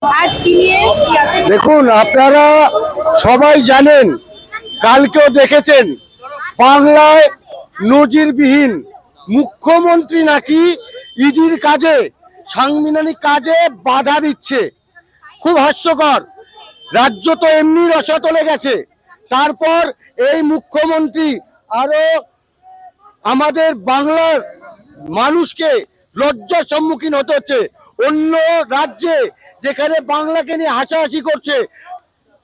আজ কি নিয়ে কি আছে? দেখুন, আপনারা সবাই জানেন, কালকেও দেখেছেন, বাংলায় নজিরবিহীন মুখ্যমন্ত্রী নাকি ইডির কাজে, সাংবিধানিক কাজে বাধা দিচ্ছে। খুব হাস্যকর। রাজ্য তো এমনি রসাতলে গেছে, তারপর এই মুখ্যমন্ত্রী আরো আমাদের বাংলার মানুষকে লজ্জার সম্মুখীন হতে হচ্ছে। অন্য রাজ্যে যেখানে বাংলাকে নিয়ে হাসাহাসি করছে,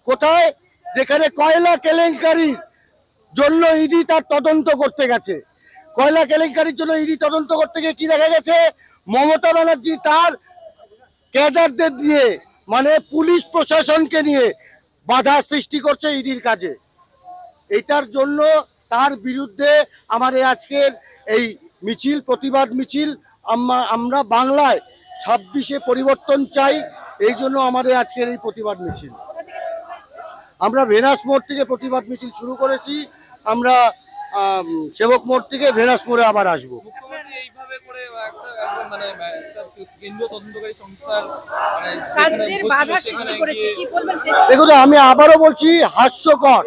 কোথায় যেখানে কয়লা কেলেঙ্কারির জন্য ইডি তার তদন্ত করতে গেছে, কয়লা কেলেঙ্কারির জন্য ইডি তদন্ত করতে গিয়ে কি দেখা গেছে, মমতা ব্যানার্জি তার ক্যাডারদের দিয়ে, মানে পুলিশ প্রশাসনকে নিয়ে বাধা সৃষ্টি করছে ইডির কাজে। এটার জন্য তার বিরুদ্ধে আমাদের আজকের এই মিছিল, প্রতিবাদ মিছিল। আমরা বাংলায় 26-এ পরিবর্তন চাই, এই জন্য আমাদের আজকের এই প্রতিবাদ মিছিল। আমরা ভেনাস মোড় থেকে প্রতিবাদ মিছিল শুরু করেছি, আমরা সেবক মোড় থেকে ভেনাস মোড়ে আবার আসবো। দেখুন, আমি আবারও বলছি, হাস্যকর।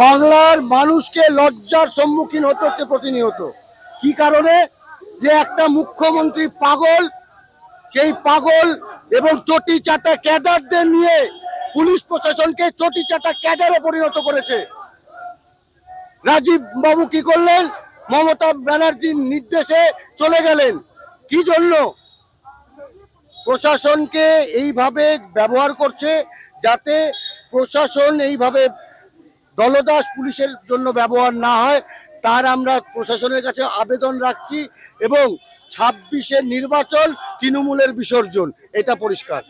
বাংলার মানুষকে লজ্জার সম্মুখীন হতে হচ্ছে প্রতিনিয়ত। কি কারণে? যে একটা মুখ্যমন্ত্রী পাগল, সেই পাগল এবং চটি চাটা ক্যাডারদের নিয়ে পুলিশ প্রশাসনকে চটি চাটা ক্যাডারে পরিণত করেছে। রাজীব বাবু কি করলেন? মমতা ব্যানার্জির নির্দেশে চলে গেলেন। কি জন্য? প্রশাসনকে এইভাবে ব্যবহার করছে, যাতে প্রশাসন এইভাবে দলদাস পুলিশের জন্য ব্যবহার না হয়, তার আমরা প্রশাসনের কাছে আবেদন রাখছি। এবং 26-এর নির্বাচন তৃণমূলের বিসর্জন, এটা পরিষ্কার।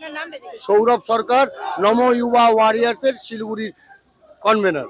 সৌরভ সরকার, নম ইউবা ওয়ারিয়ার্সের শিলিগুড়ির কনভেনার।